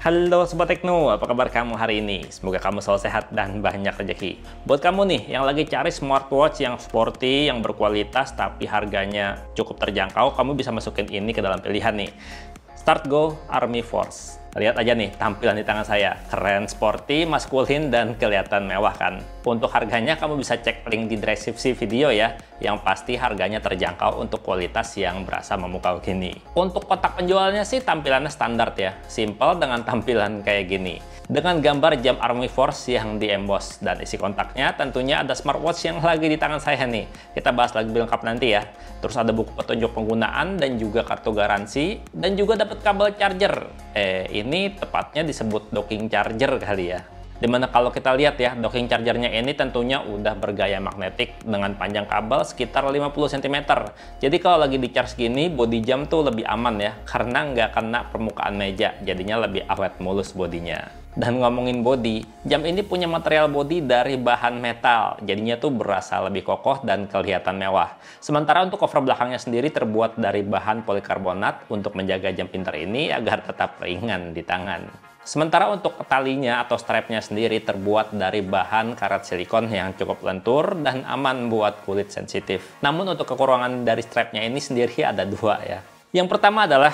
Halo Sobat Tekno, apa kabar kamu hari ini? Semoga kamu selalu sehat dan banyak rezeki. Buat kamu nih yang lagi cari smartwatch yang sporty, yang berkualitas tapi harganya cukup terjangkau, kamu bisa masukin ini ke dalam pilihan nih. Start Go Army Force. Lihat aja nih tampilan di tangan saya, keren, sporty, maskulin, dan kelihatan mewah kan. Untuk harganya kamu bisa cek link di deskripsi video ya, yang pasti harganya terjangkau untuk kualitas yang berasa memukau gini. Untuk kotak penjualnya sih tampilannya standar ya, simple dengan tampilan kayak gini. Dengan gambar jam Army Force yang di emboss, dan isi kontaknya tentunya ada smartwatch yang lagi di tangan saya nih. Kita bahas lagi lengkap nanti ya. Terus ada buku petunjuk penggunaan dan juga kartu garansi, dan juga dapat kabel charger. Ini tepatnya disebut docking charger kali ya. Dimana kalau kita lihat ya, docking chargernya ini tentunya udah bergaya magnetik dengan panjang kabel sekitar 50 cm. Jadi kalau lagi di charge gini, body jam tuh lebih aman ya, karena nggak kena permukaan meja, jadinya lebih awet mulus bodinya. Dan ngomongin body, jam ini punya material body dari bahan metal, jadinya tuh berasa lebih kokoh dan kelihatan mewah. Sementara untuk cover belakangnya sendiri terbuat dari bahan polikarbonat untuk menjaga jam pintar ini agar tetap ringan di tangan. Sementara untuk talinya atau strapnya sendiri terbuat dari bahan karet silikon yang cukup lentur dan aman buat kulit sensitif. Namun untuk kekurangan dari strapnya ini sendiri ada dua ya. Yang pertama adalah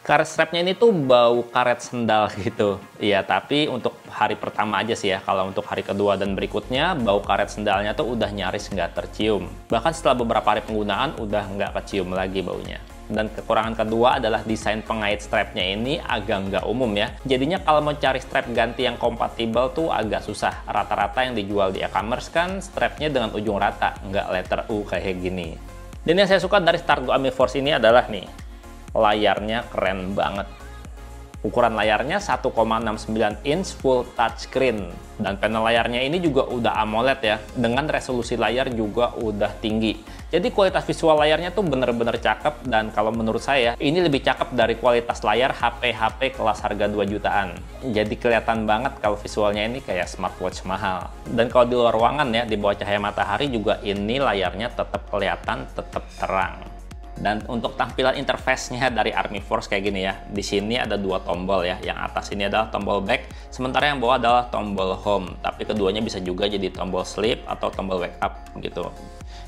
karet strapnya ini tuh bau karet sendal gitu. Iya, tapi untuk hari pertama aja sih ya. Kalau untuk hari kedua dan berikutnya, bau karet sendalnya tuh udah nyaris nggak tercium. Bahkan setelah beberapa hari penggunaan, udah nggak kecium lagi baunya. Dan kekurangan kedua adalah desain pengait strapnya ini agak nggak umum ya. Jadinya kalau mau cari strap ganti yang kompatibel tuh agak susah. Rata-rata yang dijual di e-commerce kan strapnya dengan ujung rata, nggak letter U kayak gini. Dan yang saya suka dari Start Go Army Force ini adalah nih, layarnya keren banget. Ukuran layarnya 1,69 inch full touchscreen, dan panel layarnya ini juga udah AMOLED ya, dengan resolusi layar juga udah tinggi. Jadi kualitas visual layarnya tuh bener-bener cakep, dan kalau menurut saya ini lebih cakep dari kualitas layar HP-HP kelas harga 2 jutaan. Jadi kelihatan banget kalau visualnya ini kayak smartwatch mahal. Dan kalau di luar ruangan ya, di bawah cahaya matahari juga ini layarnya tetap kelihatan, tetap terang. Dan untuk tampilan interface-nya dari Army Force kayak gini ya. Di sini ada dua tombol ya. Yang atas ini adalah tombol back, sementara yang bawah adalah tombol home. Tapi keduanya bisa juga jadi tombol sleep atau tombol wake up gitu.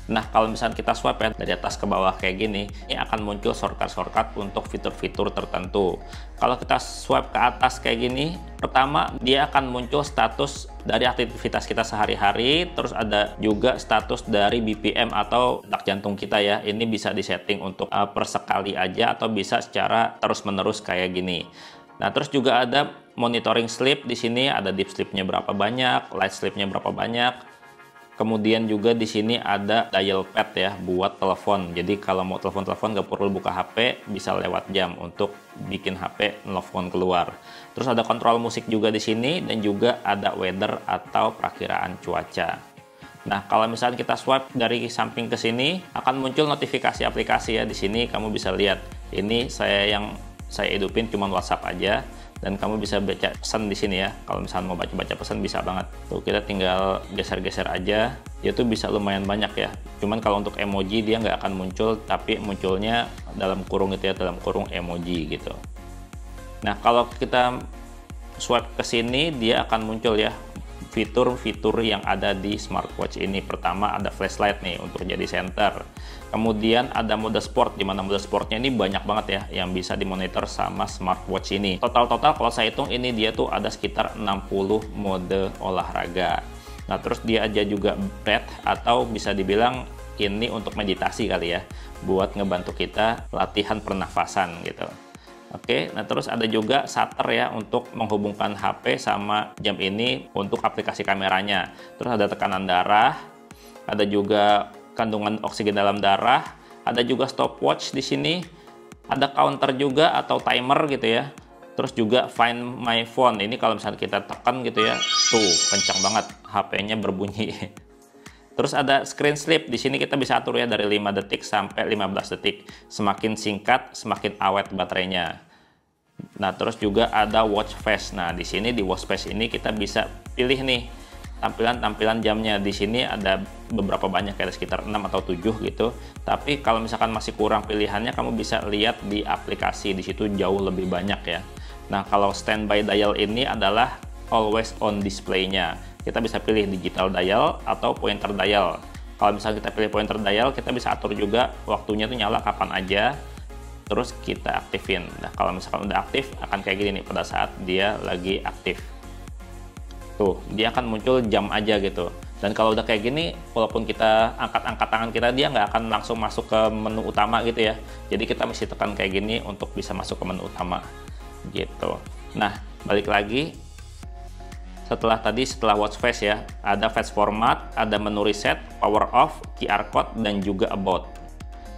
Nah, kalau misalnya kita swipe ya dari atas ke bawah kayak gini, ini akan muncul shortcut-shortcut untuk fitur-fitur tertentu. Kalau kita swipe ke atas kayak gini, pertama dia akan muncul status dari aktivitas kita sehari-hari, terus ada juga status dari BPM atau detak jantung kita ya. Ini bisa disetting untuk per sekali aja atau bisa secara terus-menerus kayak gini. Nah, terus juga ada monitoring sleep. Di sini ada deep sleep-nya berapa banyak, light sleep-nya berapa banyak. Kemudian juga di sini ada dial pad ya buat telepon. Jadi kalau mau telepon-telepon nggak perlu buka HP, bisa lewat jam untuk bikin HP nelfon keluar. Terus ada kontrol musik juga di sini, dan juga ada weather atau perakiraan cuaca. Nah, kalau misalnya kita swipe dari samping ke sini, akan muncul notifikasi aplikasi ya. Di sini kamu bisa lihat. Ini saya hidupin cuma WhatsApp aja. Dan kamu bisa baca pesan di sini ya. Kalau misalnya mau baca-baca pesan bisa banget. Tuh, kita tinggal geser-geser aja. Dia tuh bisa lumayan banyak ya. Cuman kalau untuk emoji dia nggak akan muncul, tapi munculnya dalam kurung gitu ya, dalam kurung emoji gitu. Nah, kalau kita swipe ke sini, dia akan muncul ya fitur-fitur yang ada di smartwatch ini. Pertama ada flashlight nih untuk jadi center. Kemudian ada mode sport, di mana mode sportnya ini banyak banget ya yang bisa dimonitor sama smartwatch ini. Total kalau saya hitung ini dia tuh ada sekitar 60 mode olahraga. Nah, terus dia aja juga breath, atau bisa dibilang ini untuk meditasi kali ya, buat ngebantu kita latihan pernafasan gitu. Oke, nah terus ada juga shutter ya untuk menghubungkan HP sama jam ini untuk aplikasi kameranya. Terus ada tekanan darah, ada juga kandungan oksigen dalam darah, ada juga stopwatch di sini, ada counter juga atau timer gitu ya. Terus juga Find My Phone. Ini kalau misalnya kita tekan gitu ya, tuh kencang banget HP-nya berbunyi. Terus ada screen sleep. Di sini kita bisa atur ya dari 5 detik sampai 15 detik. Semakin singkat, semakin awet baterainya. Nah, terus juga ada watch face. Nah, di sini di watch face ini kita bisa pilih nih tampilan-tampilan jamnya. Di sini ada beberapa banyak, kayak sekitar 6 atau 7 gitu. Tapi kalau misalkan masih kurang pilihannya, kamu bisa lihat di aplikasi, di situ jauh lebih banyak ya. Nah, kalau standby dial ini adalah always on display-nya. Kita bisa pilih digital dial atau pointer dial. Kalau misalnya kita pilih pointer dial, kita bisa atur juga waktunya tuh nyala kapan aja, terus kita aktifin. Nah, kalau misalkan udah aktif, akan kayak gini nih pada saat dia lagi aktif. Tuh, dia akan muncul jam aja gitu. Dan kalau udah kayak gini, walaupun kita angkat-angkat tangan kita, dia nggak akan langsung masuk ke menu utama gitu ya. Jadi kita mesti tekan kayak gini untuk bisa masuk ke menu utama gitu. Nah, balik lagi. Setelah watch face ya, ada face format, ada menu reset, power off, QR code, dan juga about.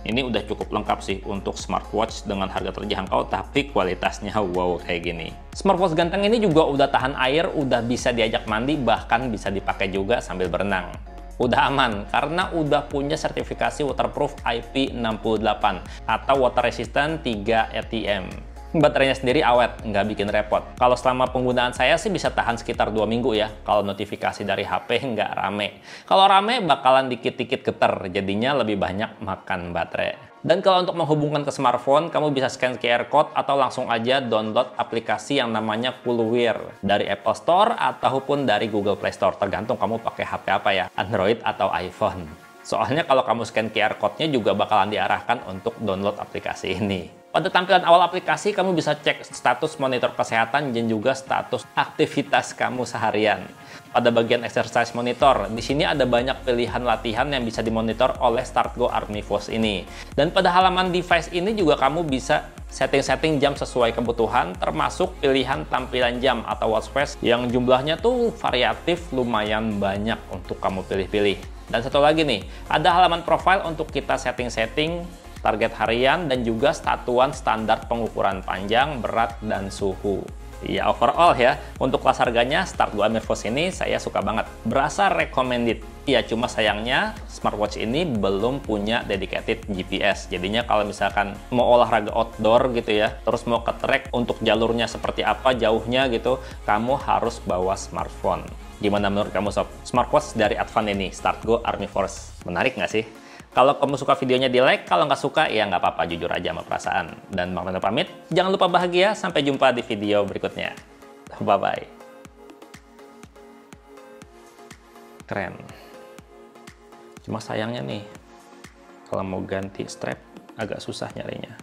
Ini udah cukup lengkap sih untuk smartwatch dengan harga terjangkau, tapi kualitasnya wow kayak gini. Smartwatch ganteng ini juga udah tahan air, udah bisa diajak mandi, bahkan bisa dipakai juga sambil berenang. Udah aman, karena udah punya sertifikasi waterproof IP68 atau water resistant 3 ATM. Baterainya sendiri awet, nggak bikin repot. Kalau selama penggunaan saya sih bisa tahan sekitar 2 minggu ya, kalau notifikasi dari HP nggak rame. Kalau rame bakalan dikit-dikit geter, jadinya lebih banyak makan baterai. Dan kalau untuk menghubungkan ke smartphone, kamu bisa scan QR code atau langsung aja download aplikasi yang namanya Coolwear dari Apple Store ataupun dari Google Play Store, tergantung kamu pakai HP apa ya, Android atau iPhone. Soalnya kalau kamu scan QR code-nya juga bakalan diarahkan untuk download aplikasi ini. Pada tampilan awal aplikasi, kamu bisa cek status monitor kesehatan dan juga status aktivitas kamu seharian. Pada bagian exercise monitor, di sini ada banyak pilihan latihan yang bisa dimonitor oleh StartGo Armifos ini. Dan pada halaman device ini juga kamu bisa setting-setting jam sesuai kebutuhan, termasuk pilihan tampilan jam atau watch face yang jumlahnya tuh variatif, lumayan banyak untuk kamu pilih-pilih. Dan satu lagi nih, ada halaman profile untuk kita setting-setting target harian dan juga satuan standar pengukuran panjang, berat, dan suhu. Ya, overall ya, untuk kelas harganya StartGo Armifos ini saya suka banget. Berasa recommended. Ya, cuma sayangnya smartwatch ini belum punya dedicated GPS. Jadinya kalau misalkan mau olahraga outdoor gitu ya, terus mau ke trek untuk jalurnya seperti apa, jauhnya gitu, kamu harus bawa smartphone. Gimana menurut kamu sob? Smartwatch dari Advan ini, StartGo Armifos. Menarik nggak sih? Kalau kamu suka videonya di like, kalau nggak suka ya nggak apa-apa, jujur aja sama perasaan. Dan Bang Reno pamit, jangan lupa bahagia, sampai jumpa di video berikutnya. Bye-bye. Keren. Cuma sayangnya nih, kalau mau ganti strap agak susah nyarinya.